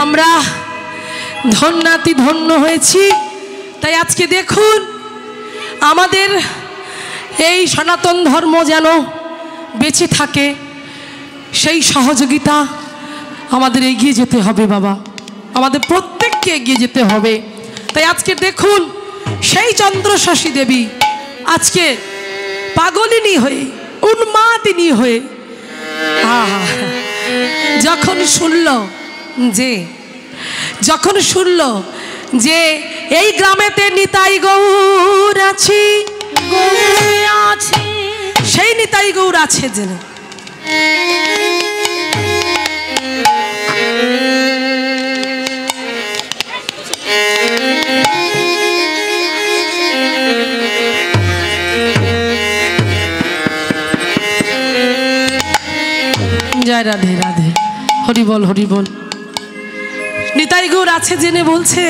আমরা ধন্যাতি ধন্য হয়েছি। তাই আজকে দেখুন আমাদের এই সনাতন ধর্ম যেন বেঁচে থাকে, সেই সহযোগিতা আমাদের এগিয়ে যেতে হবে বাবা, আমাদের প্রত্যেককে এগিয়ে যেতে হবে। তাই আজকে দেখুন সেই চন্দ্রশাসী দেবী আজকে পাগলিনী হয়ে উন্মাদিনী হয়ে যখন শুনল যে এই গ্রামেতে নিতাই গৌর আছে, সেই নিতাই গৌর আছে জেনে জয় রাধে রাধে, হরি বল হরি বল। নিতাই গৌর আছে জেনে বলছে,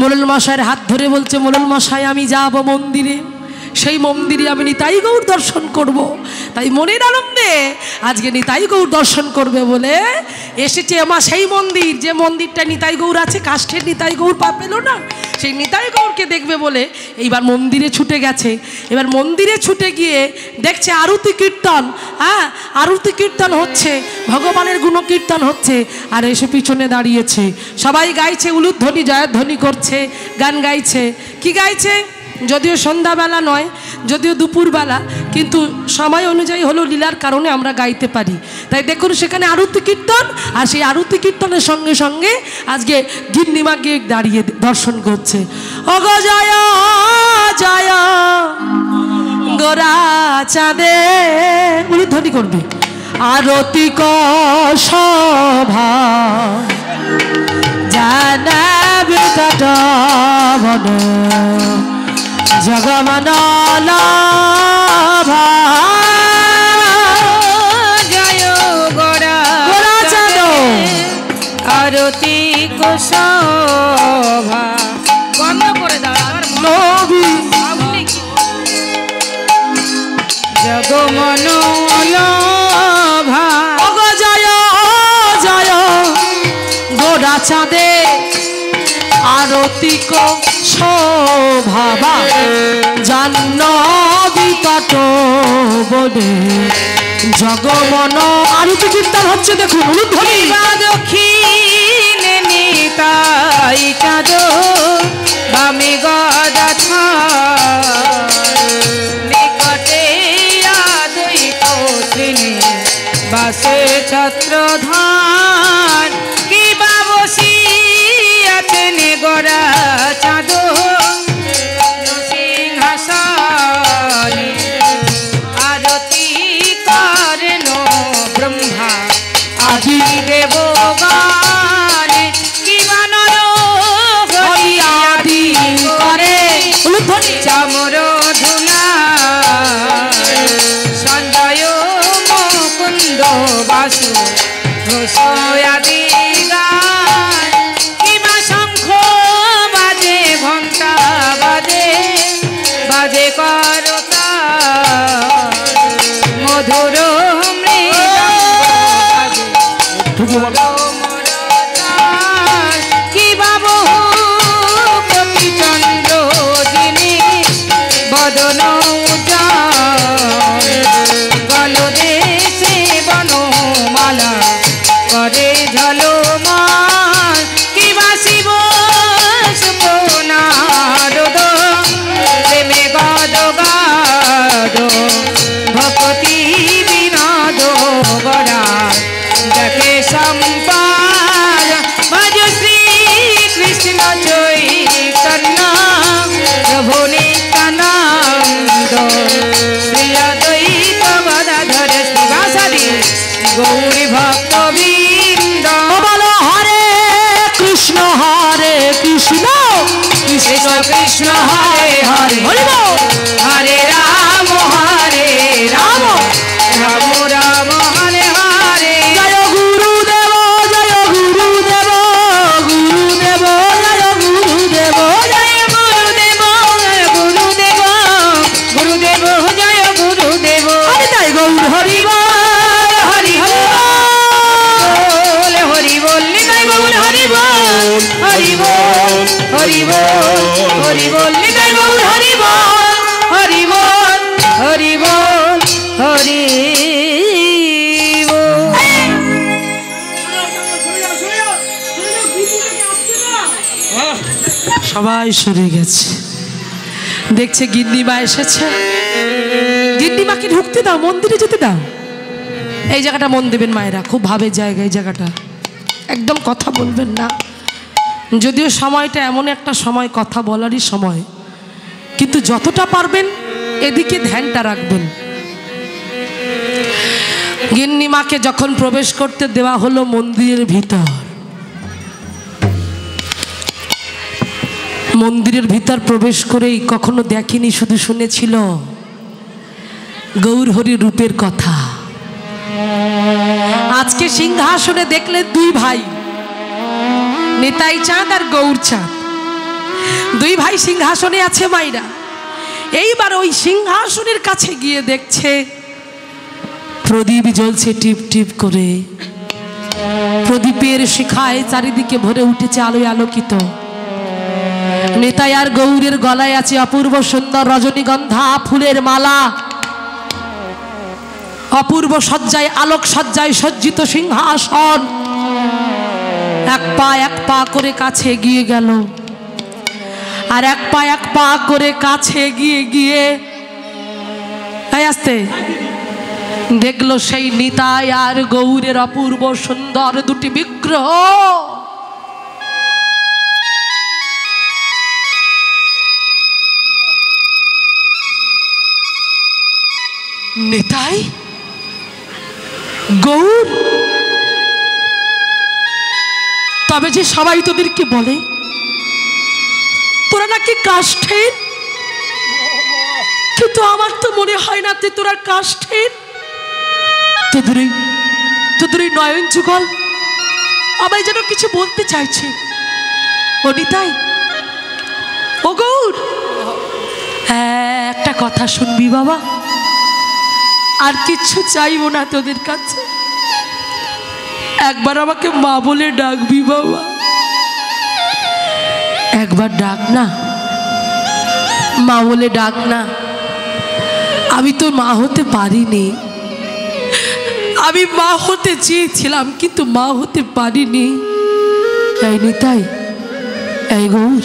মোড়ল মশাইয়ের হাত ধরে বলছে, মোড়ল মশাই আমি যাব মন্দিরে, সেই মন্দিরে আমি নিতাই গৌর দর্শন করব। তাই মনের আনন্দে আজকে নিতাই গৌর দর্শন করবে বলে এসেছে আমার সেই মন্দির, যে মন্দিরটা নিতাই গৌর আছে, কাষ্ঠের নিতাই গৌর পা পেল না, সেই নিতাই গৌরকে দেখবে বলে এইবার মন্দিরে ছুটে গেছে। এবার মন্দিরে ছুটে গিয়ে দেখছে আরতি কীর্তন, আরতি কীর্তন হচ্ছে, ভগবানের গুণকীর্তন হচ্ছে, আর এসে পিছনে দাঁড়িয়েছে, সবাই গাইছে, উলুধ্বনি জয়ধ্বনি করছে, গান গাইছে। কি গাইছে? যদিও সন্ধ্যাবেলা নয়, যদিও দুপুরবেলা, কিন্তু সময় অনুযায়ী হলো লীলার কারণে আমরা গাইতে পারি। তাই দেখুন সেখানে আরতি কীর্তন, আর সেই আরতি কীর্তনের সঙ্গে সঙ্গে আজকে গিন্নিমা গিয়ে দাঁড়িয়ে দর্শন করছে। অগ জয় জয় গোরা চাঁদে, উলুধ্বনি করবে, আরতি কসভা জানাবে কাটবন জগমন লাভা, জয় গোরা চাঁদ আরতি কোশোভা। বন্ধ করে দাও নবী জগমন লাভা। অগ জয় জয় গোরা চাঁদে আরতি শোভা জাহ্নবী কাট বনে জগমন। আরতি কীর্তন হচ্ছে দেখুন, উলুধ্বনি। দক্ষিণে নিতাই চাঁদ বামে গদা নিকটে আদৈত শ্রেণী বাসে ছত্রধান, কি বাবসী আছেন গোরা চাঁদ সিংহাসনে, আরতি করেন ব্রহ্মা আদি দেবগণে, কি বানর হরি আদি করে চামর ধুনা, সঞ্জয় মুকুন্দ বাসু ঘোষ আদি গান, কিবা শঙ্খ বাজে ঘণ্টা বাজে বাজে করতা মধুর মৃদঙ্গ কি বাবু কোটি চন্দ্র যিনি বদন গলদেশে বনমালা করে ঝলমান, কিবা শিব সুপনারদ প্রেমে গদ গদ ভক্তি বিনোদ গড়া দেখে সম্পাদ ভজ শ্রী কৃষ্ণ চৈতন্য প্রভু নিত্যানন্দ শ্রী অদ্বৈত গদাধর শ্রীবাসাদি গৌরী ভক্তবৃন্দ। বলো হরে কৃষ্ণ কৃষ্ণ কৃষ্ণ হরে হরে হরে রাম রাম রাম হরে হরে। জয় গুরুদেব জয় গুরুদেব গুরুদেব জয় গুরুদেব জয় গুরুদেব গুরুদেব গুরুদেব জয় গুরুদেব। হরি জয় গৌর হরি বল হরি হরি বল হরি বল জয় গৌর হরি হরি বল হরি বল হরি বল হরি বল নিতাই গৌর হরি বল হরি বল হরি বল হরি সবাই সরে গেছে, দেখছে গিন্নিমা এসেছে। গিন্নিমাকে ঢুকতে দাও, মন্দিরে যেতে দাও। এই জায়গাটা মন দেবেন মায়েরা, খুব ভাবের জায়গা এই জায়গাটা, একদম কথা বলবেন না। যদিও সময়টা এমন একটা সময় কথা বলারই সময়, কিন্তু যতটা পারবেন এদিকে ধ্যানটা রাখবেন। গিন্নিমাকে যখন প্রবেশ করতে দেওয়া হলো মন্দিরের ভিতর, মন্দিরের ভিতর প্রবেশ করেই কখনো দেখিনি, শুধু শুনেছিল গৌর হরি রূপের কথা। আজকে সিংহাসনে দেখলেন দুই ভাই, নিতাই চাঁদ আর গৌর চাঁদ, দুই ভাই সিংহাসনে আছে মাইরা। এইবার ওই সিংহাসনের কাছে গিয়ে দেখছে প্রদীপ জ্বলছে টিপ টিপ করে, প্রদীপের শিখায় চারিদিকে ভরে উঠেছে আলোয় আলোকিত। নিতাই আর গৌরের গলায় আছে অপূর্ব সুন্দর রজনীগন্ধা ফুলের মালা, অপূর্ব সজ্জায় আলোক সজ্জায় সজ্জিত সিংহাসন। এক পা করে কাছে গিয়ে গেল, আর এক পা করে কাছে গিয়ে গিয়ে আসতে দেখলো সেই নিতাই আর গৌরের অপূর্ব সুন্দর দুটি বিগ্রহ। নিতাই, গৌর, তবে যে সবাই তোদেরকে বলে তোরা নাকি কাষ্ঠের, কিন্তু আমার তো মনে হয় না যে তোরা কাষ্ঠের। তোদের এই নয়ন যুগল আমায় যেন কিছু বলতে চাইছে। ও নিতাই, ও গৌর, হ্যাঁ একটা কথা শুনবি বাবা, আর কিচ্ছু চাইবো না তোদের কাছে, একবার আমাকে মা বলে ডাকবি বাবা, একবার ডাক না, মা বলে ডাক না। আমি তো মা হতে পারিনি, আমি মা হতে চেয়েছিলাম কিন্তু মা হতে পারিনি। এই নিতাই, এই গৌর,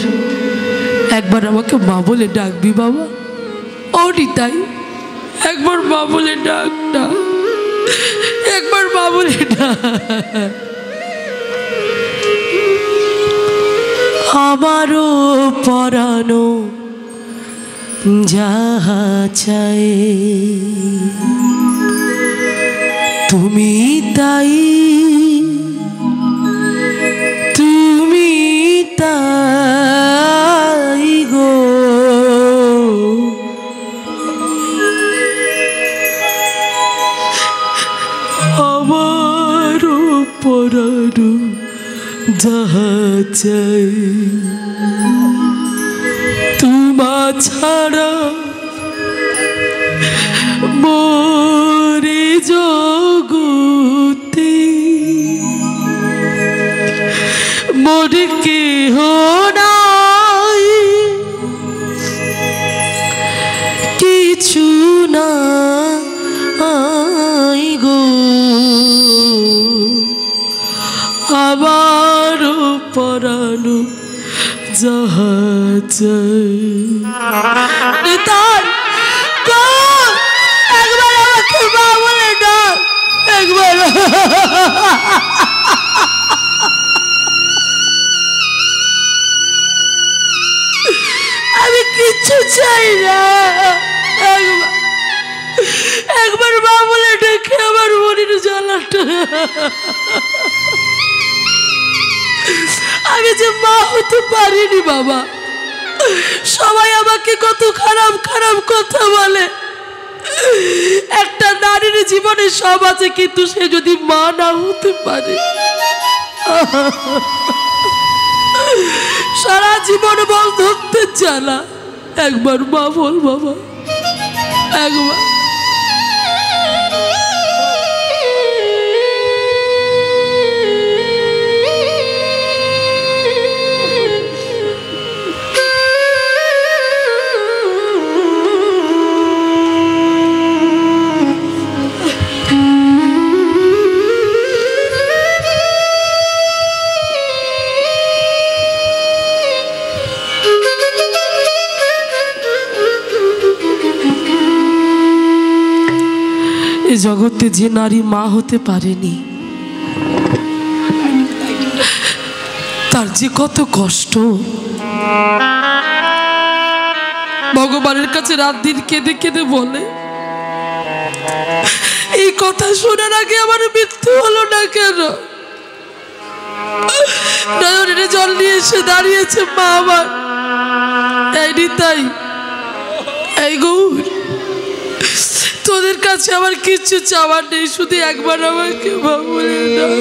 একবার আমাকে মা বলে ডাকবি বাবা। ও নিতাই, একবার মা বলে ডাক না, একবার মা বলে ডাক। আমারও পরানো যাহা চাই তুমি তাই, তুমি তাই গো। আমারও পরানো যাহা চাই তোমা ছাড়া মোরে জগতে মোর কেহ নাই, কিছু নাই গো। আবার পরানো যাহা চাই। নিতাই, একবার আমাকে মা বলে ডাক, একবার। আমি কিচ্ছু চাই না, একবার মা বলে ডেকে আমার মনের জ্বালাটা। আমি যে মা হতে পারিনি বাবা, সবাই আমাকে কত খারাপ খারাপ কথা বলে। একটা নারীর জীবনে সব আছে, কিন্তু সে যদি মা না হতে পারে সারা জীবন বল ধরতে জ্বালা। একবার মা বল বাবা, একবার। এ জগতে যে নারী মা হতে পারেনি তার যে কত কষ্ট। ভগবানের কাছে রাত দিন কেঁদে কেঁদে বলে, এই কথা শোনার আগে আমার মৃত্যু হলো না কেন? নয়নের জল নিয়ে এসে দাঁড়িয়েছে মা আমার। এই নিতাই, এই গৌর, তোদের কাছে আমার কিচ্ছু চাওয়ার নেই, শুধু একবার আমাকে মা বলে দাও।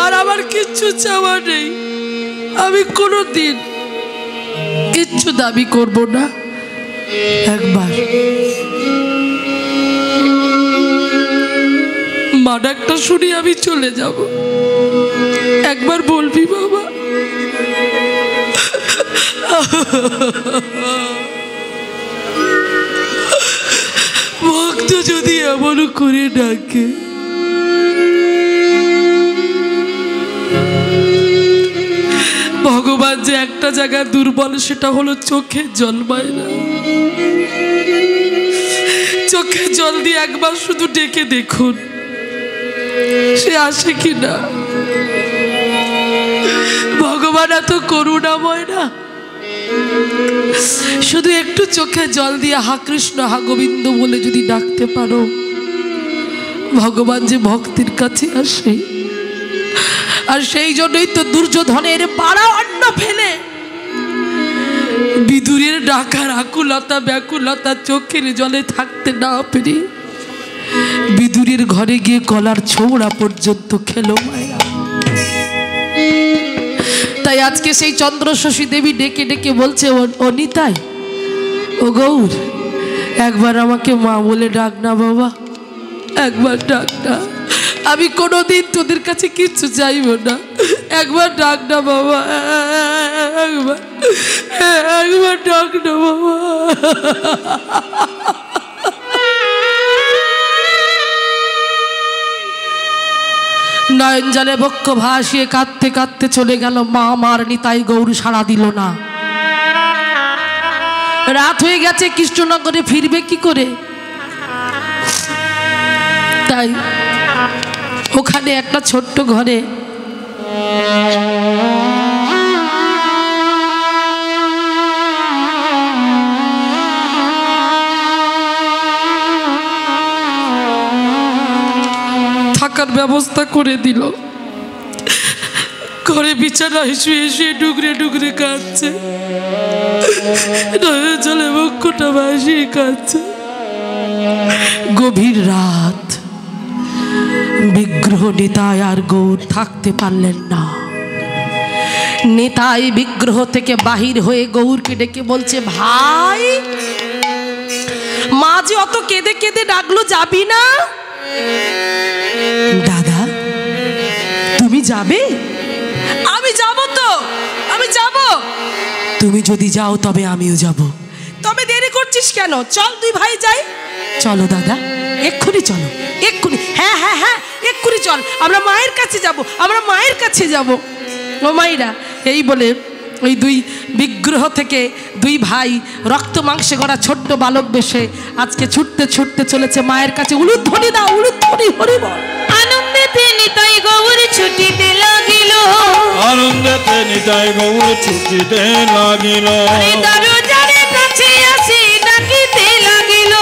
আর আমার কিচ্ছু চাওয়া নেই, আমি কোনোদিন কিচ্ছু দাবি করব না। একবার মা ডাকটা শুনি আমি চলে যাব, একবার বলবি বাবা? ভক্ত যদি এমন করে ডাকে, ভগবান যে একটা জায়গায় দুর্বল, সেটা হলো চোখে জল মায়না। চোখে জল দিয়ে একবার শুধু ডেকে দেখুন সে আসে কিনা। ভগবান এত করুণাময় না? শুধু একটু চোখে জল দিয়ে হা কৃষ্ণ হা গোবিন্দ বলে যদি ডাকতে পারো, ভগবান যে ভক্তির কাছে আসে। আর সেই জন্যই তো দুর্যোধনের পাড়া অন্ন ফেলে বিদুরের ডাকার আকুলতা ব্যাকুলতা চোখের জলে থাকতে না পেরে বিদুরের ঘরে গিয়ে কলার ছোবড়া পর্যন্ত খেলো মায়া। তাই আজকে সেই চন্দ্রশশী দেবী ডেকে ডেকে বলছে, ও নিতাই, ও গৌর, একবার আমাকে মা বলে ডাক না বাবা, একবার ডাক না। আমি কোনোদিন তোদের কাছে কিচ্ছু চাইব না, একবার ডাক না বাবা, একবার ডাক না বাবা। নয়ন জলে বক্ষ ভাসিয়ে কাঁদতে কাঁদতে চলে গেল মা। মার নিতাই গৌর সাড়া দিল না। রাত হয়ে গেছে, কৃষ্ণনগরে ফিরবে কি করে? তাই ওখানে একটা ছোট্ট ঘরে থাকার ব্যবস্থা করে দিল। ঘরে বিছানায় শুয়ে শুয়ে ডুগরে ডুগরে কাঁদছে, জলে বক্ষটা ভাসিয়ে কাঁদছে। গভীর রাত, বিগ্রহ নিতাই আর গৌর থাকতে পারলেন না। নিতাই বিগ্রহ থেকে বাহির হয়ে গৌরকে ডেকে বলছে, ভাই, মা যে অত কেঁদে কেঁদে ডাকলো, যাবি না? দাদা, তুমি যাবে? আমি যাব তো, আমি যাব। তুমি যদি যাও তবে আমিও যাব। তবে দেরি করছিস কেন? চল দুই ভাই যাই। চলো দাদা, এক্ষুনি চলো, এক্ষুনি। হ্যাঁ হ্যাঁ হ্যাঁ, এক্ষুনি চল, আমরা মায়ের কাছে যাব, আমরা মায়ের কাছে যাব। ও মাইরা, এই বলে ওই দুই বিগ্রহ থেকে দুই ভাই রক্ত মাংসে গড়া ছোট্ট বালক বেশে আজকে ছুটতে ছুটতে চলেছে মায়ের কাছে। উলুধ্বনি দাও, উলুধ্বনি, হরি বল। আনন্দেতে নিতাই গৌর ছুটিতে লাগিল, আনন্দেতে নিতাই গৌর ছুটিতে লাগিল। দরজার কাছে আসি ডাকিতে লাগিল,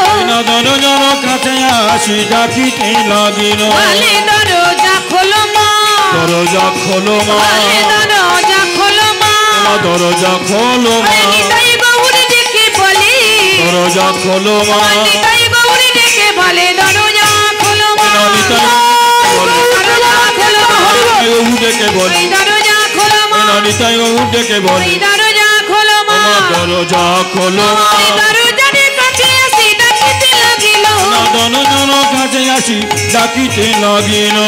দরজার কাছে আসি ডাকিতে লাগিল। বলে দরজা খোলো মা, দরজা খোলো মা, দরজা খোলো মা, দরজা খোলো মা। নিতাই গৌর ডেকে বলে, দরজা খোলো মা, নিতাই গৌর ডেকে বলে, দরজা খোলো মা, নিতাই ডেকে বলি, দরজা খোলো মা, নিতাই বাবু ডেকে বলি, দরজা খোলো মা, দরজা খোলো মা। দরজার কাছে আসি ডাকিতে লাগিল, দরজার কাছে আসি ডাকিতে লাগিল।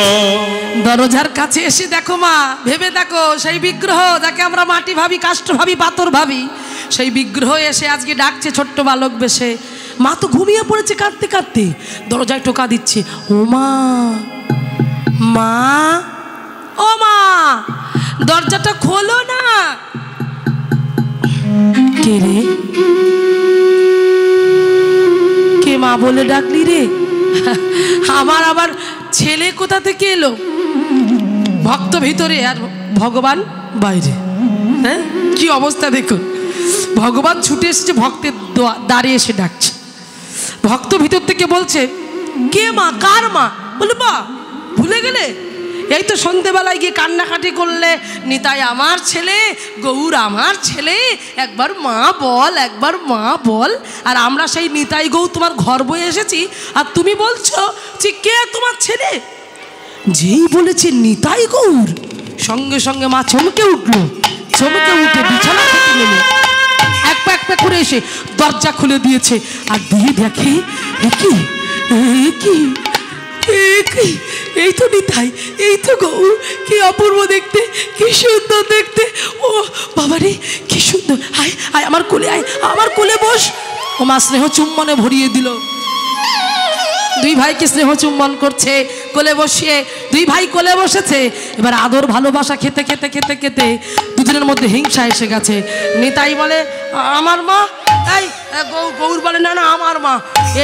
দরজার কাছে এসে দেখো মা, ভেবে দেখো, সেই বিগ্রহ যাকে আমরা মাটি ভাবি, কাষ্ঠ ভাবি, পাথর ভাবি, সেই বিগ্রহ এসে আজকে ডাকছে ছোট্ট বালক বেশে। মা তো ঘুমিয়ে পড়েছে কাঁদতে কাঁদতে, দরজায় টোকা দিচ্ছে। ও মা, মা, ও মা, দরজাটা খোলো না। কে রে? কে মা বলে ডাকলি রে? আমার আবার ছেলে কোথা থেকে এলো? ভক্ত ভিতরে আর ভগবান বাইরে। হ্যাঁ, কি অবস্থা দেখুন। ভগবান ছুটে এসেছে, ভক্তের দাঁড়িয়ে এসে ডাকছে। ভক্ত ভিতর থেকে বলছে, কে মা? কার মা? বলে মা ভুলে গেলে? এই তো সন্ধেবেলায় গিয়ে কান্নাকাটি করলে, নিতাই আমার ছেলে, গৌর আমার ছেলে, একবার মা বল, একবার মা বল। আর আমরা সেই নিতাই গৌ তোমার ঘর বয়ে এসেছি, আর তুমি বলছো যে কে তোমার ছেলে? যেই বলেছে নিতাই গৌর, সঙ্গে সঙ্গে মা চমকে উঠলো। চমকে উঠে বিছানা থেকে নেমে এক পা করে এসে দরজা খুলে দিয়েছে। আর দিয়ে দেখে কি এই তো নিতাই, এই তো গৌর, কি অপূর্ব দেখতে, কি সুন্দর দেখতে। ও বাবারে কি সুন্দর, আয় আয় আমার কোলে, আয় আমার কোলে বস। ও মা স্নেহ চুম্বনে ভরিয়ে দিল। দুই ভাইকে স্নেহ চুম্বন করছে, কোলে বসিয়ে দুই ভাই কোলে বসেছে। এবার আদর ভালোবাসা খেতে খেতে খেতে খেতে দুজনের মধ্যে হিংসা এসে গেছে। নিতাই বলে আমার মা, এই গৌর বলে না না আমার মা।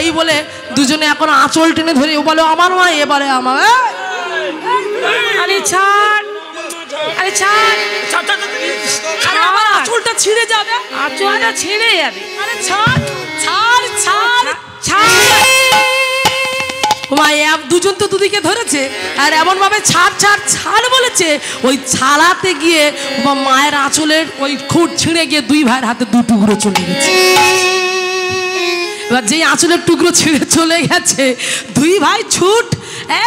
এই বলে দুজনে এখন আঁচল টেনে ধরে, ও বলে আমার মা, এ বলে আমার। আরে ছাড়, আরে ছাড়, আমার আঁচলটা ছিঁড়ে যাবে, আঁচলটা ছিঁড়ে যাবে। আরে ছাড় ছাড় ছাড় ছাড়। দুজন তো দুদিকে ধরেছে, আর এমন ভাবে ছাড় ছাড় ছাড় বলেছে, ওই ছাড়াতে গিয়ে মায়ের আঁচলের ওই খুঁট ছিঁড়ে গিয়ে দুই ভাইয়ের হাতে দু টুকরো চলে গেছে। এবার যেই আঁচলের টুকরো ছিঁড়ে চলে গেছে, দুই ভাই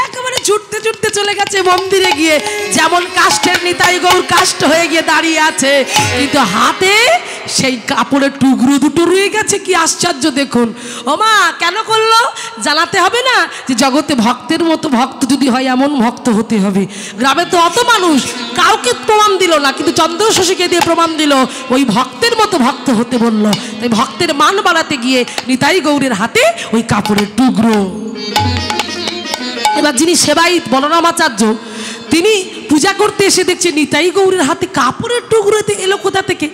একেবারে ছুটতে ছুটতে চলে গেছে মন্দিরে গিয়ে। যেমন কাষ্ঠের নিতাই গৌর কাষ্ঠ হয়ে গিয়ে দাঁড়িয়ে আছে, কিন্তু হাতে সেই কাপড়ের টুকরো দুটো রয়ে গেছে। কি আশ্চর্য দেখুন। ও মা কেন করলো? জানাতে হবে না যে জগতে ভক্তের মতো ভক্ত যদি হয় এমন ভক্ত হতে হবে। গ্রামে তো অত মানুষ, কাউকে প্রমাণ দিল না, কিন্তু চন্দ্র শশীকে দিয়ে প্রমাণ দিল, ওই ভক্তের মতো ভক্ত হতে বলল। তাই ভক্তের মান বাড়াতে গিয়ে নিতাই গৌরের হাতে ওই কাপড়ের টুকরো। এবার যিনি সেবায়িত বলরামাচার্য, তিনি পূজা করতে এসে দেখছে নিতাই গৌরের হাতে কাপড়ের টুকরোতে এলো কোথা থেকে।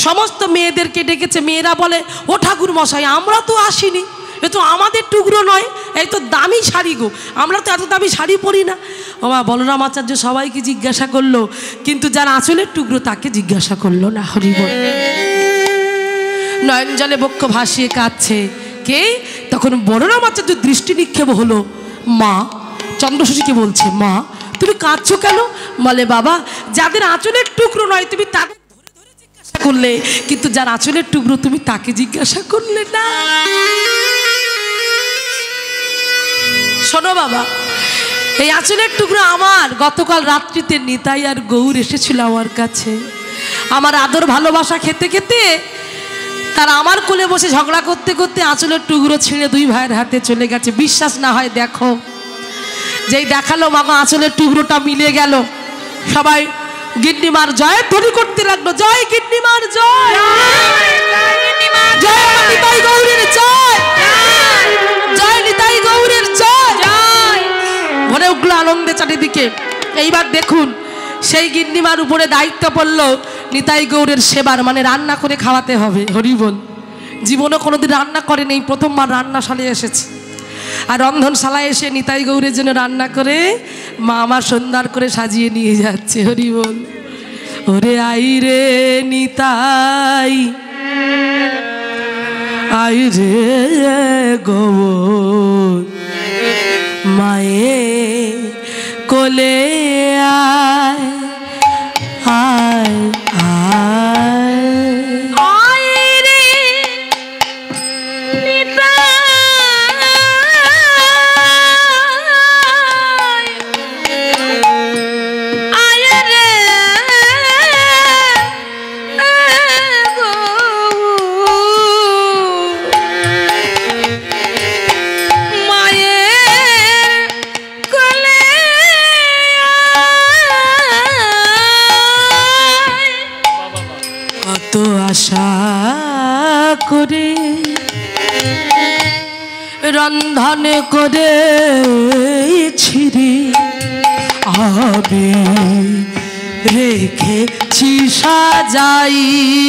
সমস্ত মেয়েদেরকে ডেকেছে। মেয়েরা বলে, ও ঠাকুর মশাই আমরা তো আসিনি, এ তো আমাদের টুকরো নয়, এই তো দামি শাড়ি গো, আমরা তো এত দামি শাড়ি পরি না। ও মা বলরামাচার্য সবাইকে জিজ্ঞাসা করলো, কিন্তু যার আঁচলের টুকরো তাকে জিজ্ঞাসা করলো না। হরি বল। নয়ন জলে বক্ষ ভাসিয়ে কাঁদছে কে? তখন বলরামাচার্য দৃষ্টি নিক্ষেপ হলো মা চন্দ্রশশীকে। বলছে, মা তুমি কাঁদছো কেন? বলে, বাবা যাদের আঁচলের টুকরো নয় তুমি তাদের ধরে ধরে জিজ্ঞাসা করলে, কিন্তু যার আঁচলের টুকরো তুমি তাকে জিজ্ঞাসা করলে না। শোনো বাবা, এই আঁচলের টুকরো আমার। গতকাল রাত্রিতে নিতাই আর গৌর এসেছিল আমার কাছে। আমার আদর ভালোবাসা খেতে খেতে তারা আমার কোলে বসে ঝগড়া করতে করতে আঁচলের টুকরো ছিঁড়ে দুই ভাইয়ের হাতে চলে গেছে। বিশ্বাস না হয় দেখো। যেই দেখালো মাগো আঁচলের টুকরোটা মিলে গেল, সবাই গিন্নিমার জয় ধ্বনি করতে লাগলো। জয় গিন্নিমার জয়, জয় নিতাই গৌরের জয়, জয় নিতাই গৌরের জয়। ভরে উঠলো আনন্দে চারিদিকে। এইবার দেখুন, সেই গিন্নিমার উপরে দায়িত্ব পড়লো নিতাই গৌরের সেবার, মানে রান্না করে খাওয়াতে হবে। হরি বল। জীবনে কোনোদিন রান্না করেনি, এই প্রথমবার রান্নাশালে এসেছে। আর রন্ধনশালায় এসে নিতাই গৌরের জন্য রান্না করে মা আমার সুন্দর করে সাজিয়ে নিয়ে যাচ্ছে। হরি বল। ওরে আই রে নিতাই, আই রে গৌর, মায়ে কোলে আয় আয় আয়। আশা করে রন্ধন করে ছিড়ে আবে রেখেছি সাজাইয়া।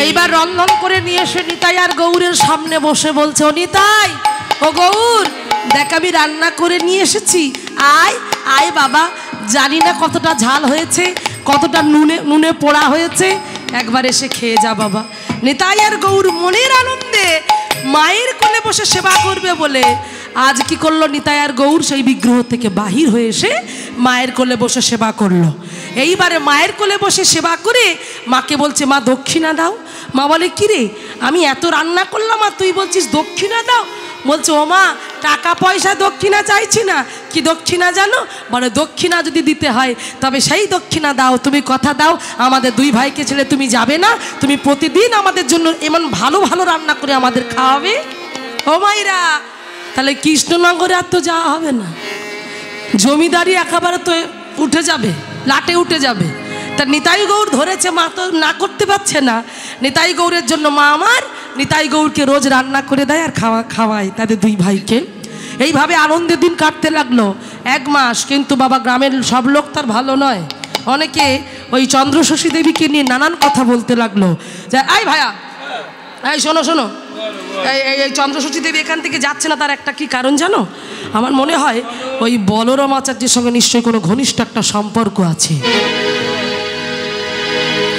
এইবার রন্ধন করে নিয়ে এসে নিতাই আর গৌরের সামনে বসে বলছে, ও নিতাই, ও গৌর, দেখ আমি রান্না করে নিয়ে এসেছি, আয় আয় বাবা, জানি না কতটা ঝাল হয়েছে, কতটা নুনে পোড়া হয়েছে, একবার এসে খেয়ে যা বাবা। নিতাই আর গৌর মনের আনন্দে মায়ের কোলে বসে সেবা করবে বলে আজ কি করলো, নিতাই আর গৌর সেই বিগ্রহ থেকে বাহির হয়ে এসে মায়ের কোলে বসে সেবা করলো। এইবারে মায়ের কোলে বসে সেবা করে মাকে বলছে, মা দক্ষিণা দাও। মা বলে, কি রে, আমি এত রান্না করলাম আর তুই বলছিস দক্ষিণা দাও? বলছে, ও মা, টাকা পয়সা দক্ষিণা চাইছি না, কি দক্ষিণা জানো? বলে, দক্ষিণা যদি দিতে হয় তবে সেই দক্ষিণা দাও, তুমি কথা দাও আমাদের দুই ভাইকে ছেড়ে তুমি যাবে না, তুমি প্রতিদিন আমাদের জন্য এমন ভালো ভালো রান্না করে আমাদের খাওয়াবে। ও মাইরা, তাহলে কৃষ্ণনগরে আর তো যাওয়া হবে না, জমিদারি একেবারে তো উঠে যাবে, লাটে উঠে যাবে। তা নিতাই গৌর ধরেছে, মা তো না করতে পারছে না। নিতাই গৌরের জন্য মা আমার নিতাই গৌরকে রোজ রান্না করে দেয় আর খাওয়ায় তাদের দুই ভাইকে। এইভাবে আনন্দের দিন কাটতে লাগলো 1 মাস। কিন্তু বাবা, গ্রামের সব লোক তার ভালো নয়, অনেকে ওই চন্দ্রশশী দেবীকে নিয়ে নানান কথা বলতে লাগলো, যে আই ভাইয়া, এই শোনো শোনো, এই চন্দ্রশশী দেবী এখান থেকে যাচ্ছে না, তার একটা কি কারণ জানো? আমার মনে হয় ওই বলরাম আচার্যের সঙ্গে নিশ্চয়ই কোনো ঘনিষ্ঠ একটা সম্পর্ক আছে।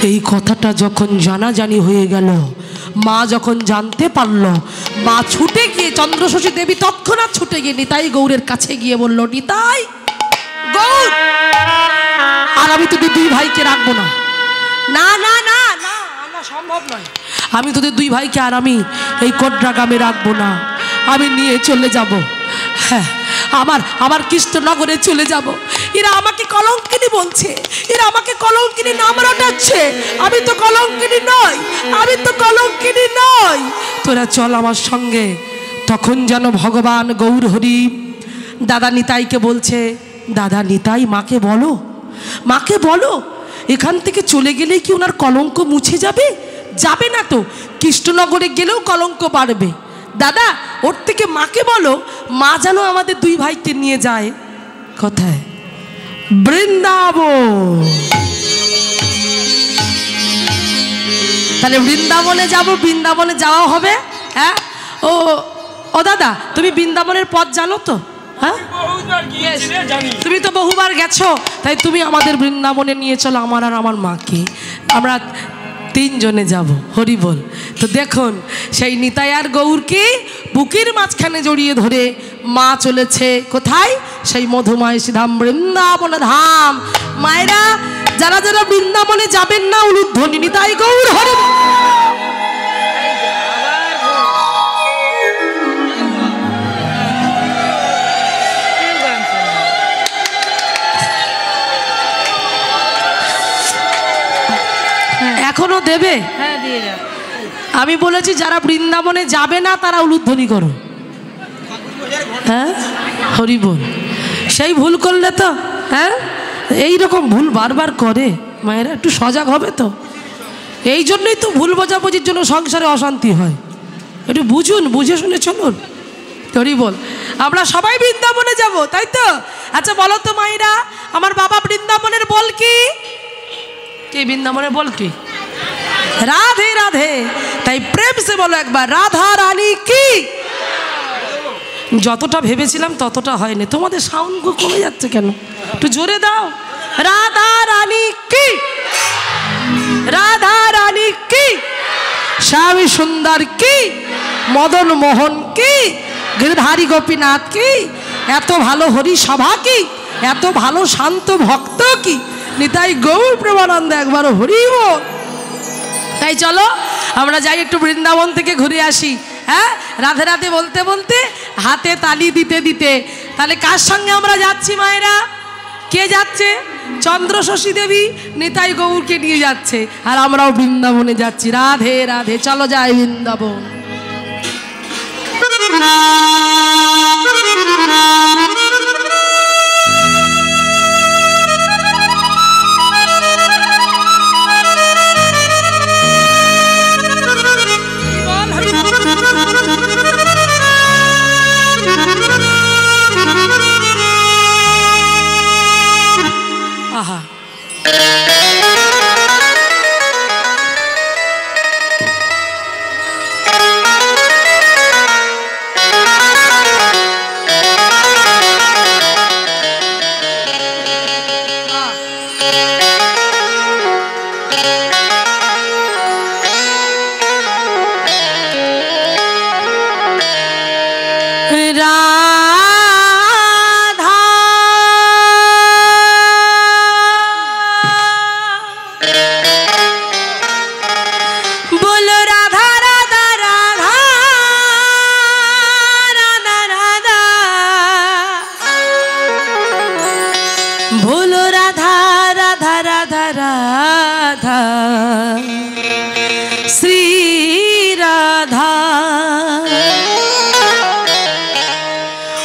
এই কথাটা যখন জানাজানি হয়ে গেল, মা যখন জানতে পারল, মা ছুটে গিয়ে, চন্দ্রশশী দেবী তৎক্ষণাৎ ছুটে গিয়ে নিতাই গৌরের কাছে গিয়ে বলল, নিতাই গৌর, আর আমি তোদের দুই ভাইকে রাখবো না। না না না না, আমার সম্ভব নয়, আমি তোদের দুই ভাইকে আর আমি এই কোটরা গ্রামে রাখবো না, আমি নিয়ে চলে যাব। হ্যাঁ, আবার কৃষ্ণনগরে চলে যাব। এরা আমাকে কলঙ্কিনী বলছে, এরা আমাকে কলঙ্কিনী নাম রটাচ্ছে, আমি তো কলঙ্কিনী নই, আমি তো কলঙ্কিনী নই, তোরা চল আমার সঙ্গে। তখন যেন ভগবান গৌর হরি দাদা নিতাইকে বলছে, দাদা নিতাই, মাকে বলো, মাকে বলো, এখান থেকে চলে গেলে কি ওনার কলঙ্ক মুছে যাবে? যাবে না তো, কৃষ্ণনগরে গেলেও কলঙ্ক বাড়বে। দাদা, ওর থেকে মাকে বলো, মা যেন আমাদের দুই ভাইকে নিয়ে যায়। কোথায়? বৃন্দাবন। তাহলে বৃন্দাবনে যাব, বৃন্দাবনে যাওয়া হবে। হ্যাঁ, ও দাদা, তুমি বৃন্দাবনের পথ জানো তো? হ্যাঁ, তুমি তো বহুবার গেছো, তাই তুমি আমাদের বৃন্দাবনে নিয়ে চলো, আমার আর আমার মাকে, আমরা 3 জনে যাব। হরি বল। তো দেখুন, সেই নিতাই আর গৌরকে বুকের মাঝখানে জড়িয়ে ধরে মা চলেছে কোথায়? সেই মধুময় ধাম, বৃন্দাবন ধাম। মায়েরা, যারা যারা বৃন্দাবনে যাবেন না, উলুধ্বনি নিতাই গৌর হরি। এখনো দেবে? হ্যাঁ, দিয়ে যাও। আমি বলেছি যারা বৃন্দাবনে যাবে না তারা উলুধ্বনি করো। হ্যাঁ, হরি বল। সেই ভুল করলে তো, হ্যাঁ, এইরকম ভুল বারবার করে মায়েরা, একটু সজাগ হবে তো। এই জন্যই তো ভুল বোঝাবুঝির জন্য সংসারে অশান্তি হয়। একটু বুঝুন, বুঝে শুনে চলুন। হরি বল। আমরা সবাই বৃন্দাবনে যাব, তাই তো? আচ্ছা বলো তো মায়েরা, আমার বাবা বৃন্দাবনের বল কি? কে বৃন্দাবনের বল কি? রাধে রাধে। তাই প্রেম সে বলো একবার, রাধা রানী কি। যতটা ভেবেছিলাম ততটা হয়নি। তোমাদের সাউন্ড কমে যাচ্ছে কেন? একটু জোরে দাও। রাধা রানী কি, রাধা রানী কি, স্বামী সুন্দর কি, মদন মোহন কি, গিরধারী গোপীনাথ কি, এত ভালো হরি সভা কি, এত ভালো শান্ত ভক্ত কি, নিতাই গৌর প্রেমানন্দ একবার হরি বল। তাই চলো আমরা যাই, একটু বৃন্দাবন থেকে ঘুরে আসি। হ্যাঁ, রাধে রাধে বলতে বলতে, হাতে তালি দিতে দিতে। তাহলে কার সঙ্গে আমরা যাচ্ছি মায়েরা? কে যাচ্ছে? চন্দ্রশশী দেবী নিতাই গৌরকে নিয়ে যাচ্ছে, আর আমরাও বৃন্দাবনে যাচ্ছি। রাধে রাধে, চলো যাই বৃন্দাবন।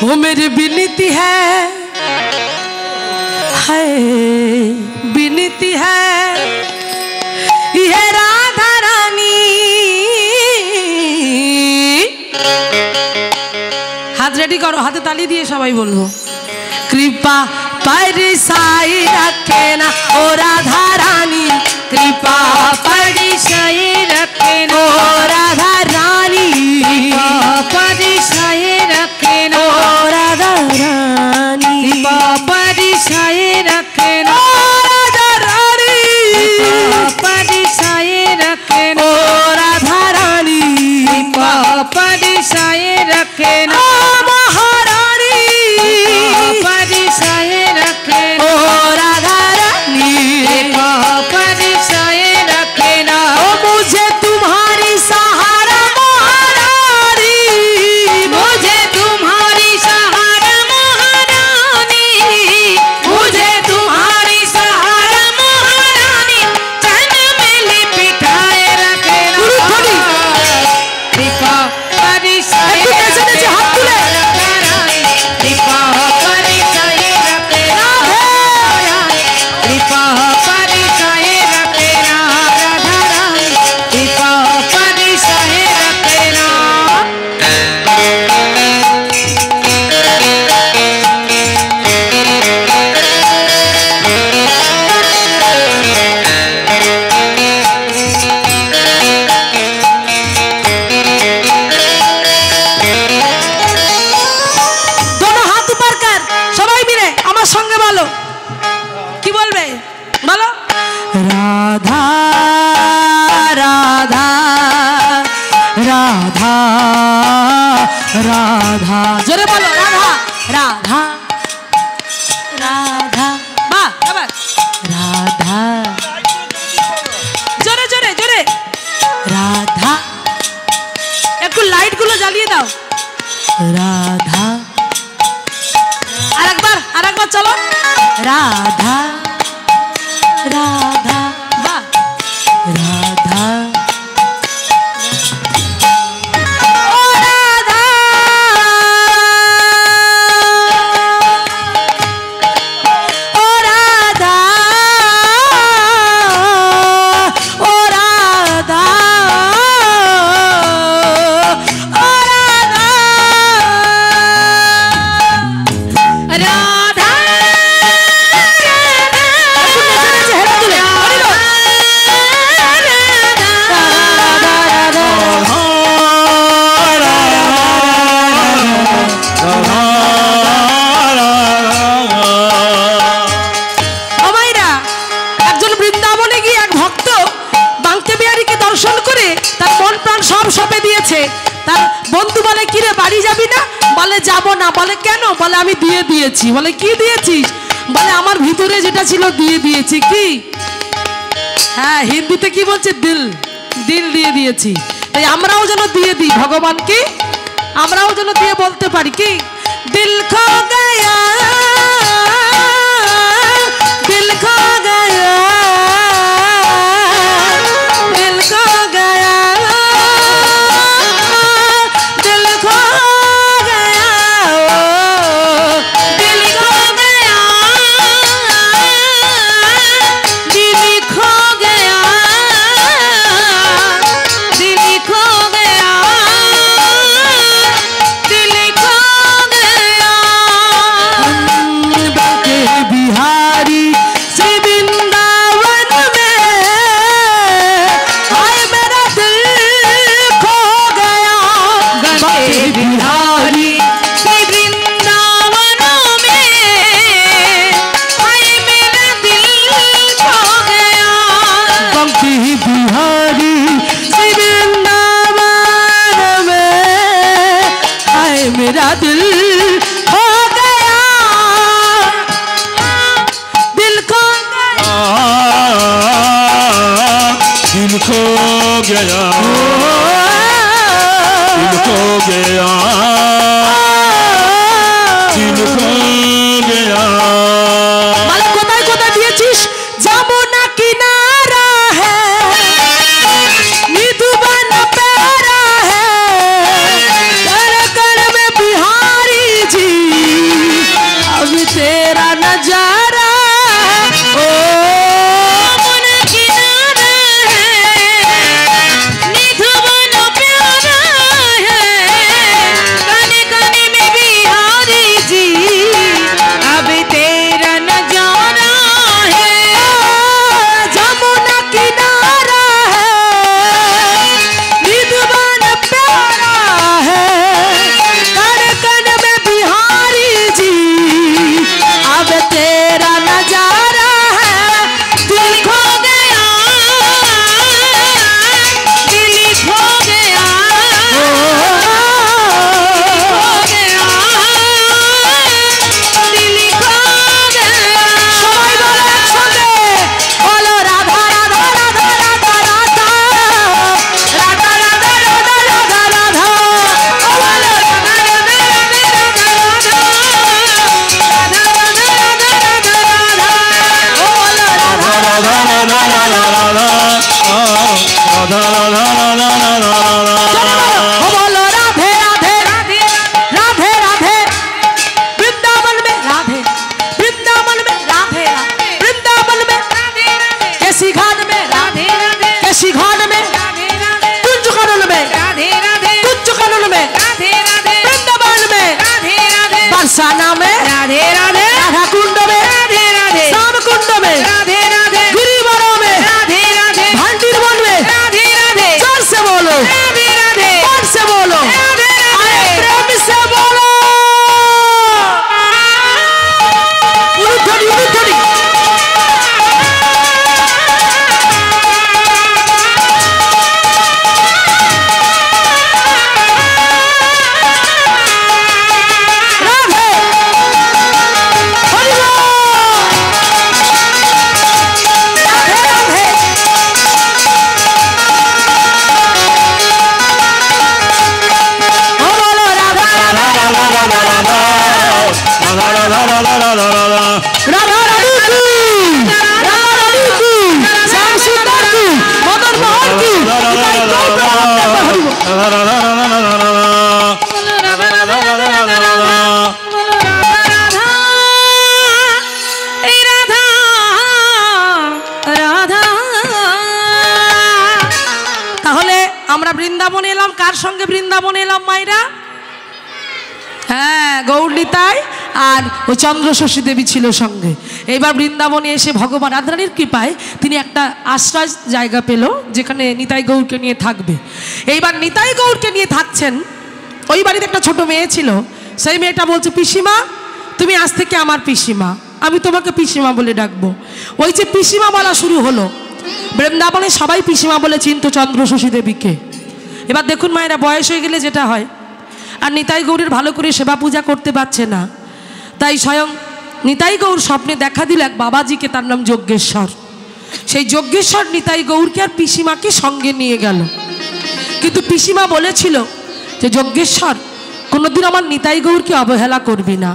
वो मेरी विनती है विनती है ये राधा रानी। हाथ रेडी करो, हाथे ताली दिए सबाई बोलबो कृपा परिसाई रखे ना ओ राधा रानी, कृपा परिसाई रखे ना ओ राधा रानी, परिसाई रखे ना ओ राधा रानी, कृपा परिसाई रखे ना ओ राधा रानी, परिसाई रखे ना ओ राधा रानी, कृपा परिसाई रखे ना महारानी, परिसाई रखे ना ओ राधा रानी, कृपा परिसाई रखे ना ओ मुझे तुम्हारी सहारा महारानी, मुझे तुम्हारी सहारा महारानी, मुझे तुम्हारी सहारा महारानी, चरण में लिपटाए रखे ना कृपा परिसाई रखे ना, कृपा परिसाई रखे ना, कृपा परिसाई रखे ना राधा रानी, कृपा परिसाई रखे ना। दोनों हाथ ऊपर कर সবাই মিলে আমার সঙ্গে বলো, কি বলবে বলো রাধা রাধা রাধা রাধা, জোরে বলো রাধা রাধা রাধা, বাহ আবার রাধা, জোরে জোরে জোরে রাধা, একটু লাইট গুলো জ্বালিয়ে দাও রাধা, আরেকবার চলো রাধা রাধা, বাহ রাধা ও রাধা, ও রাধা, ও রাধা, ও রাধা, রাধা সপে দিয়েছে। তার বন্ধু বলে কিরে বাড়ি যাবি না? বলে যাব না। বলে কেন? বলে আমি দিয়ে দিয়েছি। বলে কি দিয়েছিস? বলে আমার ভিতরে যেটা ছিল দিয়ে দিয়েছি। কি? হ্যাঁ, হিন্দিতে কি বলছে? দিল, দিল দিয়ে দিয়েছি। তাই আমরাও যেন দিয়ে দিই ভগবানকে, আমরাও যেন দিয়ে বলতে পারি কি দিল খো গয়া, দিল খো গয়া, দিল খো গয়া, দিল খো गया दिल खो गया दिल खो गया মালা কোথায় কোথায় দিয়েছিস যমুনা কিনারা है निधुबन प्यारा है कर कर में बिहारी जी अब तेरा नजारा ओ যমুনা কিনারা है निधुबन प्यारा है काने काने में बिहारी जी अब तेरा नजारा है जमुना किनारा है निधुबन प्यारा है कर कर में बिहारी जी अब तेरा नजारा है दिल खो गया दिल खो गया ओ, खो गया दिल खो गया সবাই বলো একসঙ্গে বলো রাধা রাধা রাধা রাধা রাধা রাধা রাধা রাধা রাধা রাধা ও বলো ও বলো রাধে রাধে राधे राधे वृंदावन में राधे वृंदावन में राधे वृंदावन में केसी घाट में राधे केसी घाट में कुंज कानन में कुंज कानन में वृंदावन में बरसाना में राधा कुंड में श्याम कुंड में गिरिवरों में भांडीर वन में जोर से बोलो जोर से बोलो अरे प्रेम से बोलो उलूधड़ी उलूधड़ी राधे हरि बोल राधे राधे ओ बोलो राधा राधा राधा रानी की श्याम सुंदर की मदन मोहन की তাহলে আমরা বৃন্দাবনে এলাম কার সঙ্গে বৃন্দাবনে এলাম মায়েরা হ্যাঁ গৌরনীতাই আর ও চন্দ্রশশী দেবী ছিল সঙ্গে এইবার বৃন্দাবনে এসে ভগবান রাধারানীর কৃপায় তিনি একটা আশ্রয় জায়গা পেল যেখানে নিতাই গৌরকে নিয়ে থাকবে এইবার নিতাই গৌরকে নিয়ে থাকছেন ওই বাড়িতে একটা ছোট মেয়ে ছিল সেই মেয়েটা বলছে পিসিমা তুমি আজ থেকে আমার পিসিমা আমি তোমাকে পিসিমা বলে ডাকবো ওই যে পিসিমা বলা শুরু হলো বৃন্দাবনে সবাই পিসিমা বলে চিনত চন্দ্রশশী দেবীকে এবার দেখুন মায়েরা বয়স হয়ে গেলে যেটা হয় আর নিতাই গৌরের ভালো করে সেবা পূজা করতে পারছে না তাই স্বয়ং নিতাই গৌর স্বপ্নে দেখা দিল এক বাবাজিকে তার নাম যজ্ঞেশ্বর সেই যজ্ঞেশ্বর নিতাই গৌরকে আর পিসিমাকে সঙ্গে নিয়ে গেল কিন্তু পিসিমা বলেছিল যে যজ্ঞেশ্বর কোনোদিন আমার নিতাই গৌরকে অবহেলা করবি না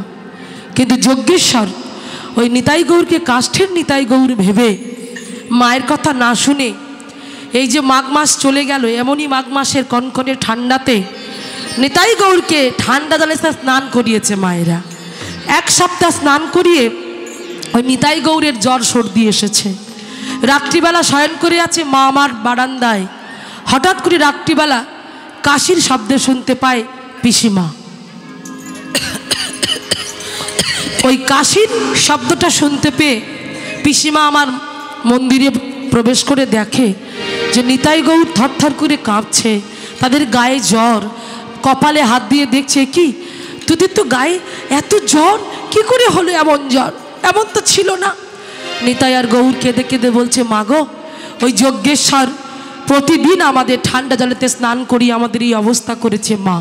কিন্তু যজ্ঞেশ্বর ওই নিতাই গৌরকে কাষ্ঠের নিতাই গৌর ভেবে মায়ের কথা না শুনে এই যে মাঘ মাস চলে গেল এমনই মাঘ মাসের কনকনে ঠান্ডাতে নিতাই গৌরকে ঠান্ডা জলে স্নান করিয়েছে মায়েরা এক সপ্তাহ স্নান করিয়ে ওই নিতাই গৌরের জ্বর সর্দি এসেছে রাত্রিবেলা শয়ন করে আছে মা আমার বারান্দায় হঠাৎ করে রাত্রিবেলা কাশির শব্দ শুনতে পায় পিসিমা ওই কাশির শব্দটা শুনতে পেয়ে পিসিমা আমার মন্দিরে প্রবেশ করে দেখে যে নিতাই গৌর থরথর করে কাঁপছে তাদের গায়ে জ্বর কপালে হাত দিয়ে দেখছে কি তোদের তো গায়ে এত জ্বর কি করে হলো এমন জ্বর এমন তো ছিল না নিতাই আর গৌর কেঁদে কেঁদে বলছে মাগো ওই যজ্ঞেশ্বর প্রতিদিন আমাদের ঠান্ডা জলেতে স্নান করি আমাদের এই অবস্থা করেছে মা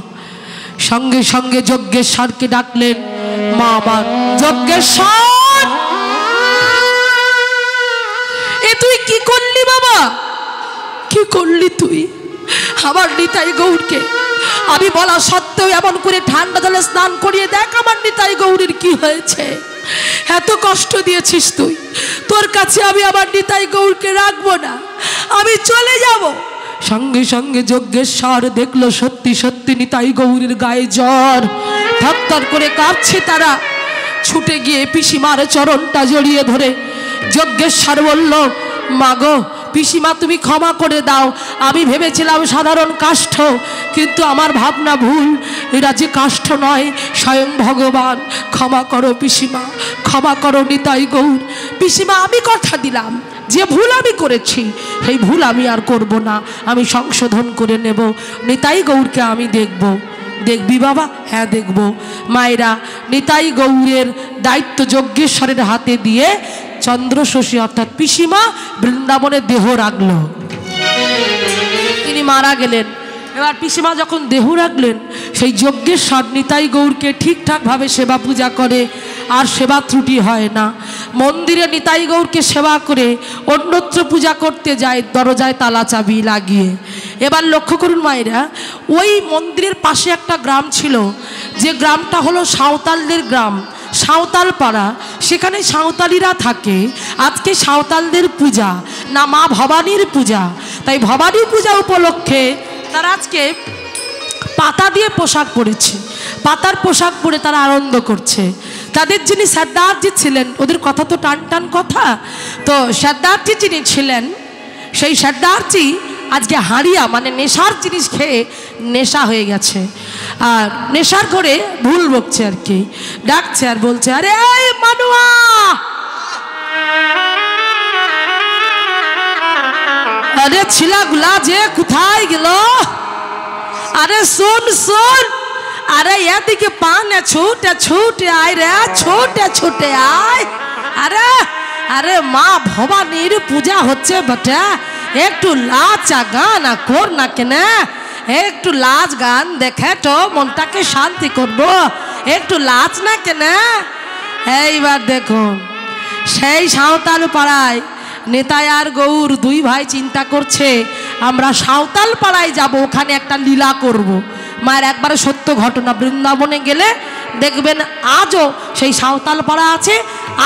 সঙ্গে সঙ্গে যজ্ঞেশ্বরকে ডাকলেন মা আমার যজ্ঞেশ্বর এ তুই কি করলি বাবা কি করলি তুই আমার নিতাই গৌরকে? আমি বলা সত্ত্বেও এমন করে ঠান্ডা জলে স্নান করিয়ে দেখ আমার নিতাই গৌরের কি হয়েছে। এত কষ্ট দিয়েছিস তুই, তোর কাছে আমি আমার নিতাই গৌরকে রাখবো না, আমি চলে যাব। সঙ্গে সঙ্গে যজ্ঞেশ্বর দেখলো সত্যি সত্যি নিতাই গৌরের গায়ে জ্বর, থরথর করে কাঁপছে। তারা ছুটে গিয়ে পিসিমার চরণটা জড়িয়ে ধরে যজ্ঞেশ্বর বলল, মাগো পিসিমা তুমি ক্ষমা করে দাও, আমি ভেবেছিলাম সাধারণ কাষ্ঠ, কিন্তু আমার ভাবনা ভুল, এরা যে কাষ্ঠ নয় স্বয়ং ভগবান। ক্ষমা করো পিসিমা, ক্ষমা করো নিতাই গৌর। পিসিমা আমি কথা দিলাম যে ভুল আমি করেছি সেই ভুল আমি আর করব না, আমি সংশোধন করে নেব। নিতাই গৌরকে আমি দেখব। দেখবি বাবা? হ্যাঁ দেখব। মায়েরা নিতাই গৌরের দায়িত্ব যজ্ঞেশ্বরের হাতে দিয়ে চন্দ্রশশী অর্থাৎ পিসিমা বৃন্দাবনে দেহ রাখল। তিনি মারা গেলেন। এবার পিসিমা যখন দেহ রাখলেন, সেই যজ্ঞেশ্বর নিতাই গৌরকে ঠিকঠাকভাবে সেবা পূজা করে, আর সেবা ত্রুটি হয় না। মন্দিরে নিতাই গৌরকে সেবা করে অন্যত্র পূজা করতে যায় দরজায় তালা চাবি লাগিয়ে। এবার লক্ষ্য করুন মায়েরা, ওই মন্দিরের পাশে একটা গ্রাম ছিল, যে গ্রামটা হলো সাঁওতালদের গ্রাম, সাঁওতাল পাড়া। সেখানে সাঁওতালিরা থাকে। আজকে সাঁওতালদের পূজা না মা ভবানীর পূজা, তাই ভবানী পূজা উপলক্ষে তারা আজকে পাতা দিয়ে পোশাক পরেছে, পাতার পোশাক পরে তারা আনন্দ করছে। তাদের যিনি সর্দারজি ছিলেন, ওদের কথা তো টান টান কথা, তো সর্দারজি যিনি ছিলেন সেই সর্দারজি আজকে হাড়িয়া মানে নেশার জিনিস খেয়ে নেশা হয়ে গেছে, আর নেশার ঘরে ভুল বকছে আর কি, ডাকছে আর বলছে, আরে এই মানুয়া, আরে ছিলাগুলা যে কোথায় গেল, আরে শোন শোন, আরে এদিকে পানে ছুটে ছুটে আয় রে, ছুটে ছুটে আয়। আরে আরে মা ভবানীর পূজা হচ্ছে বেটা, একটু লাচা গান কর না কেন, একটু লাচ গান দেখে তো মনটাকে শান্তি করবো, একটু লাচ না কেন। এইবার দেখুন সেই সাঁওতাল পাড়ায় নেতাই আর গৌর দুই ভাই চিন্তা করছে, আমরা সাঁওতাল পাড়ায় যাব, ওখানে একটা লীলা করব। মায়ের একবারে সত্য ঘটনা, বৃন্দাবনে গেলে দেখবেন আজও সেই সাঁওতাল পাড়া আছে,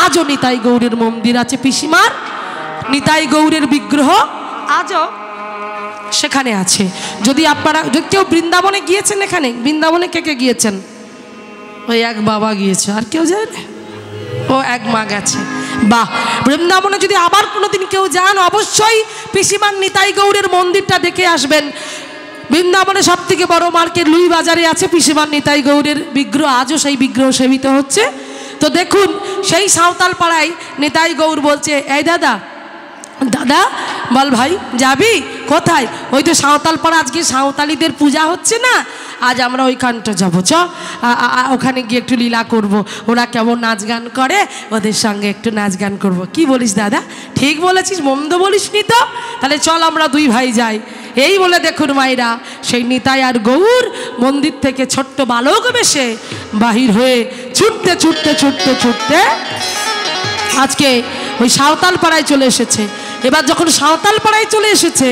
আজও নিতাই গৌরের মন্দির আছে, পিসিমার নিতাই গৌরের বিগ্রহ আজও সেখানে আছে। যদি আপনারা যদি কেউ বৃন্দাবনে গিয়েছেন, এখানে বৃন্দাবনে কে কে গিয়েছেন? ওই এক বাবা গিয়েছে, আর কেউ যায় না, ও এক মা গেছে। বাহ, বৃন্দাবনে যদি আবার কোনোদিন কেউ যান, অবশ্যই পিসিমার নিতাই গৌরের মন্দিরটা দেখে আসবেন। বৃন্দাবনে সব থেকে বড় মার্কেট লুই বাজারে আছে পিসিমার নিতাই গৌরের বিগ্রহ, আজও সেই বিগ্রহ সেবিত হচ্ছে। তো দেখুন সেই সাঁওতাল পাড়ায় নিতাই গৌর বলছে, এই দাদা দাদা বল ভাই যাবি কোথায়? ওই তো সাঁওতাল পাড়া, আজকে সাঁওতালিদের পূজা হচ্ছে না, আজ আমরা ওইখানটা যাবো, চ ওখানে গিয়ে একটু লীলা করব, ওরা কেমন নাচ গান করে ওদের সঙ্গে একটু নাচ গান করব। কি বলিস দাদা? ঠিক বলেছিস, মন্দ বলিস নি তো, তাহলে চল আমরা দুই ভাই যাই। এই বলে দেখুন মায়েরা, সেই নিতাই আর গৌর মন্দির থেকে ছোট্ট বালক বেশে বাহির হয়ে ছুটতে ছুটতে ছুটতে ছুটতে আজকে ওই সাঁওতাল পাড়ায় চলে এসেছে। এবার যখন সাঁওতাল পাড়ায় চলে এসেছে,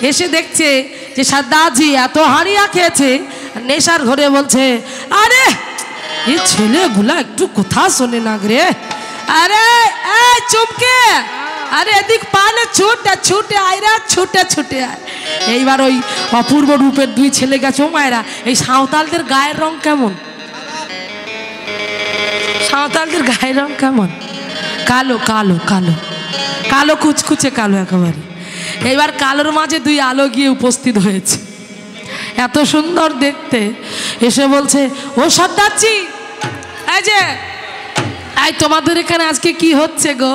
এসে দেখছে যে সর্দারজি এত হাড়িয়া খেয়েছে, নেশার ঘরে বলছে, আরে এই ছেলেগুলা একটু কথা শোনে না রে, আরে এই চুপকে, আরে এদিক পালে ছুটে ছুটে আয় রে, ছুটে ছুটে আয়। এইবার ওই অপূর্ব রূপের দুই ছেলে গেছে। ও মায়েরা, এই সাঁওতালদের গায়ের রং কেমন? সাঁওতালদের গায়ের রং কেমন? কালো কালো কালো কালো, কুচকুচে কালো একেবারে। এইবার কালোর মাঝে দুই আলো গিয়ে উপস্থিত হয়েছে, এত সুন্দর দেখতে। এসে বলছে, ও সর্দারজি, এই যে এই তোমাদের এখানে আজকে কি হচ্ছে গো?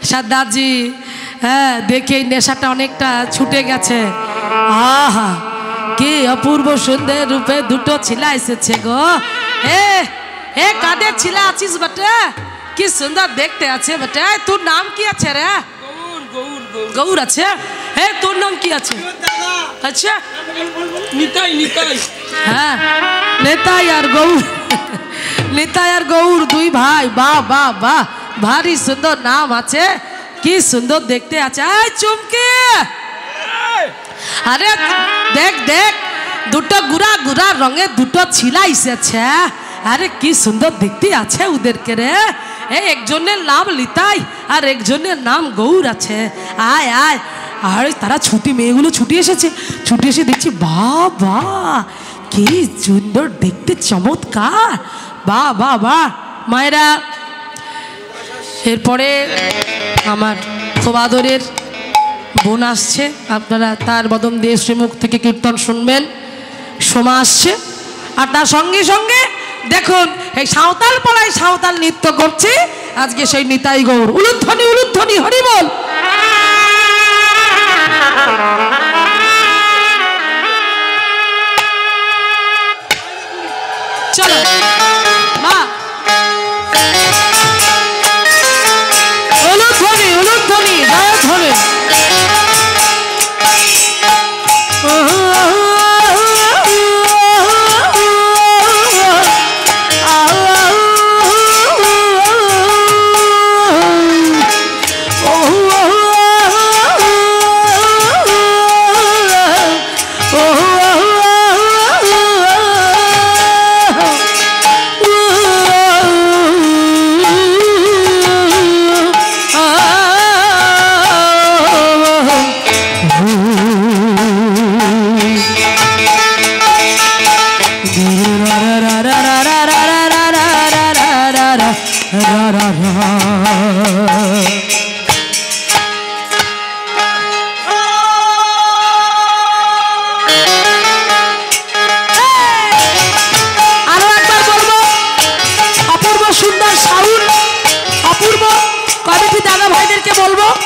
সর্দারজি, হ্যাঁ দেখে নেশাটা অনেকটা ছুটে গেছে। আহা কি অপূর্ব সুন্দর রূপে দুটো ছিলা এসেছে গো। এ কাদের ছিলা আছিস বেটা? কি সুন্দর দেখতে আছে বেটা। তোর নাম কি আছে রে? গৌর আছে। হে তোর নাম কি আছে? আচ্ছা নিতাই নিতাই। হ্যাঁ নিতাই আর গৌর, নিতাই আর গৌর দুই ভাই। বাহ বাহ বাহ, ভারী সুন্দর নাম আছে, কি সুন্দর দেখতে আছে। এই চুমকি, আরে দেখ দেখ, দুটো গুড়া গুড়া রঙের দুটো ছিলা এসেছে। আরে কি সুন্দর দেখতে আছে ওদেরকে রে। এই একজনের নাম লিতাই আর একজনের নাম গৌর আছে। আয় আয়। আর তারা ছুটি, মেয়েগুলো ছুটি এসেছে, ছুটি এসে দেখছি বাবা কি সুন্দর দেখতে, চমৎকার, বাহ বাহ বাহ। মায়েরা, এরপরে আমার খুব আদরের বোন আসছে, আপনারা তার বদন দিয়ে শ্রীমুখ থেকে কীর্তন শুনবেন। সোমা আসছে, আর তার সঙ্গে সঙ্গে দেখুন এই সাঁওতাল পাড়ায় সাঁওতাল নৃত্য করছে আজকে সেই নিতাই গৌর। উলুধ্বনি উলুধ্বনি, হরি বল। চলো মা, উলুধ্বনি উলুধ্বনি, জয় ধরে।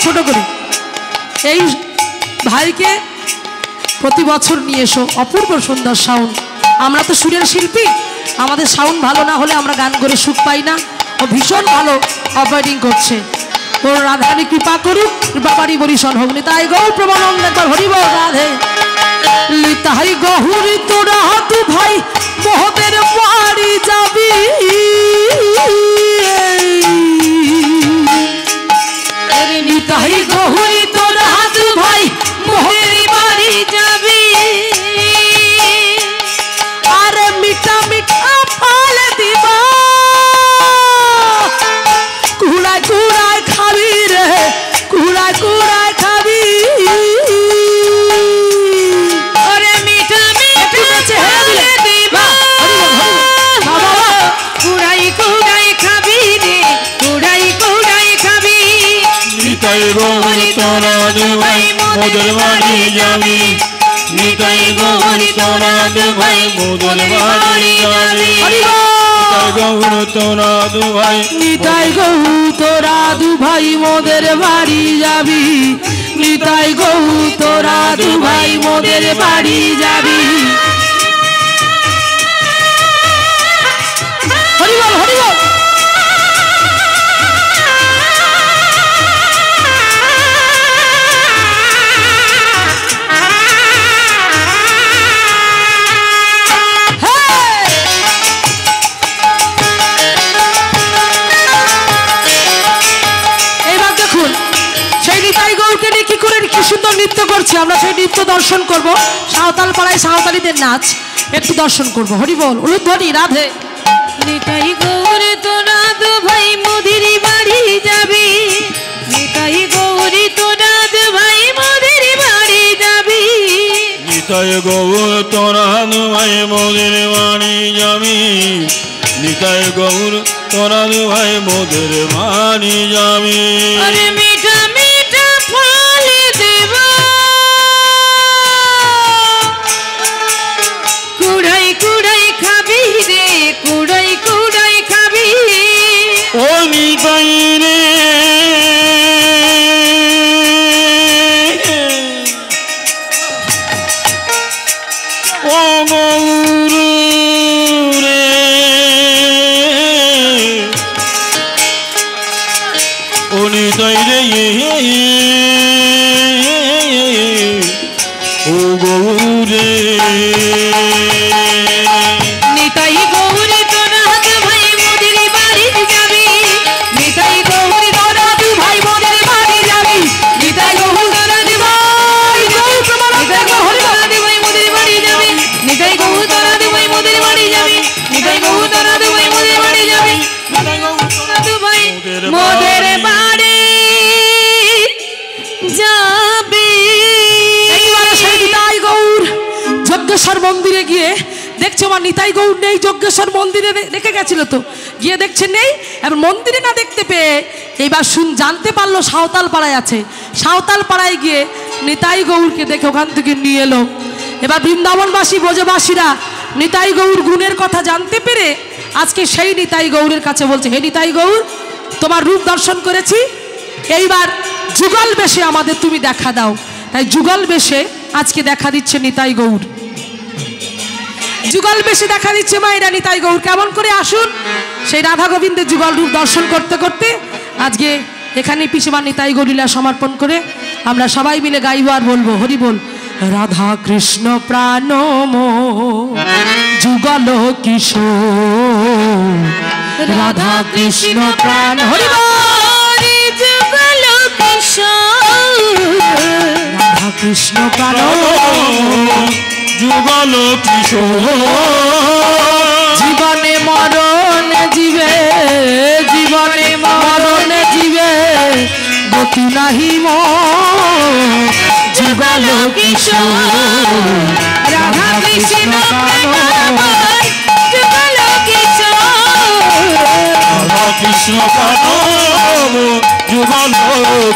ছোট করে এই ভাইকে প্রতি বছর নিয়ে এসো, অপূর্ব সুন্দর সাউন্ড। আমরা তো সুরের শিল্পী, আমাদের সাউন্ড ভালো না হলে আমরা গান করে সুখ পাই না। ও ভীষণ ভালো অপারেটিং করছে, ওর রাধারানী কৃপা করুক, কৃপাবাড়ি বরিশন হোক। নিতাই গৌর প্রমানন্দ, একবার হরি বল রাধে। নিতাই গৌরী তোরা তু ভাই মোহদের বাড়ি যাবি, নিতাই গৌরী তোরা তু ভাই মোহদের বাড়ি যাবি। আরে মিঠা মিঠা ফল দিবা, কুড়ায় কুড়ায় খাবি রে, কুড়ায় কুড়ায় খাবি। ওরে মিঠা মিঠা ফল দিবা, কুড়াই কুড়াই খাবি রে, কুড়াই কুড়াই খাবি। নিতাই গৌর তোরা দু ভাই মোদের বাড়ি যাবি, নিতাই গৌর তোরা দু ভাই মোদের বাড়ি যাবি। নিতাই গৌর তোরা দু ভাই, নিতাই গৌর তোরা দু ভাই মোদের বাড়ি যাবি, নিতাই গৌর তোরা দু ভাই মোদের বাড়ি যাবি। হরি বল হরি বল। কি সুন্দর নৃত্য করছে, আমরা সেই নৃত্য দর্শন করব। সাঁওতাল পাড়ায় সাঁওতালিদের নাচ একটু দর্শন করব। হরি বল, উলুধ্বনি রাধে। নিতাই গৌর তোরা দু ভাই মোদের বাড়ি যাবি, নিতাই গৌরী তোরা দু ভাই মোদের বাড়ি যাবি। নিতাই গৌর তোরা দু ভাই মোদের বাড়ি যাবি, নিতাই গৌর তোরা দু ভাই মোদের বাড়ি যাবি। আরে মিঠা মিঠা ফল দেবা, কুড়াই কুড়াই খাবি রে, কুড়াই কুড়াই খাবি। ও নিতাই রে, ও গৌর রে, ও নিতাই রে, যজ্ঞেশ্বর মন্দিরে গিয়ে দেখছে আমার নিতাই গৌর নেই, যজ্ঞেশ্বর মন্দিরে রেখে গেছিল তো, গিয়ে দেখছে নেই। এবার মন্দিরে না দেখতে পেয়ে এইবার জানতে পারলো সাঁওতাল পাড়ায় আছে। সাঁওতাল পাড়ায় গিয়ে নিতাই গৌরকে দেখে ওখান থেকে নিয়ে এলো। এবার বৃন্দাবনবাসী ব্রজবাসীরা নিতাই গৌর গুণের কথা জানতে পেরে আজকে সেই নিতাই গৌরের কাছে বলছে, হে নিতাই গৌর, তোমার রূপ দর্শন করেছি, এইবার যুগল বেশে আমাদের তুমি দেখা দাও। তাই যুগল বেশে আজকে দেখা দিচ্ছে নিতাই গৌর, যুগল বেশে দেখা দিচ্ছে মায়েরা নিতাই গৌর। কেমন করে আসুন সেই রাধা গোবিন্দের যুগল রূপ দর্শন করতে করতে আজকে এখানে পিসিমা নিতাই গৌরীলা সমর্পণ করে আমরা সবাই মিলে গাইব আর বলবো হরি বল। রাধা কৃষ্ণ প্রাণ যুগল কিশোর, রাধা কৃষ্ণ প্রাণ হরি বল, যুগল কিশোর, রাধা কৃষ্ণ প্রাণ যুগল কিশোর। জীবনে মরণ জীবে, জীবনে মরণ জীবে গতি নাহি মোর, যুগল কিশোর, রাধা কৃষ্ণ প্রাণ যুগল কিশোর, রাধা কৃষ্ণ প্রাণ যুগল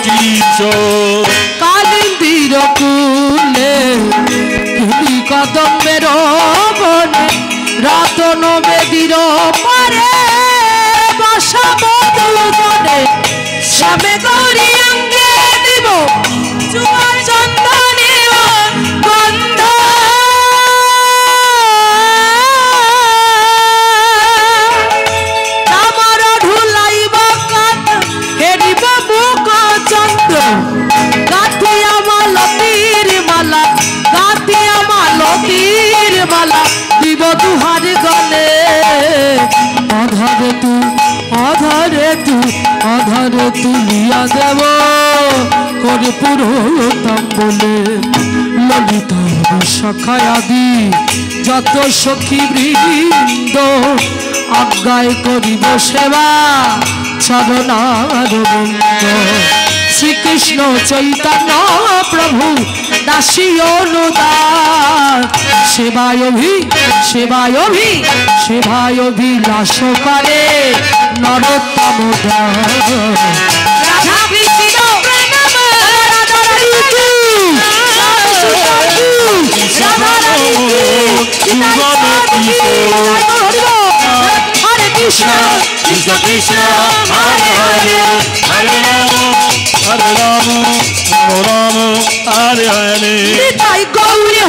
কিশোর। কালিন্দির কুলে ধুলি কদম্বের বনে, রতন বেদির পারে বসা বনে, শ্যামে গৌরী অঙ্গে দিব চুয়ার চন্দনে গন্ধ, আমার ঢুলাইব কাত হেরিব মুখ চন্দ্র, গাথিয়া মালতীর মালা, গাথিয়া মালতীর মালা দিব দুহার গলে, অধরে তু অধরে তু অধরে তুলিয়া দেব করে পুরোতম বলে, ললিতা সখায় আদি যত সখী বৃন্দ আজ্ঞায় করিব সেবা চরণার বৃন্দ। শ্রীকৃষ্ণ চৈতন্য প্রভু দাসী অনুদার, সেবায়ভি সেবায়ভি সেবায়ভিলাষ করে নরোত্তম দাস। রাধা কৃষ্ণ প্রণাম, রাধা রানী কি, রাধা রানী কি, হরে কৃষ্ণ কৃষ্ণ কৃষ্ণ হরে হরে, হরে রাম হরে রাম রাম রাম হরে হরে। নিতাই গৌরী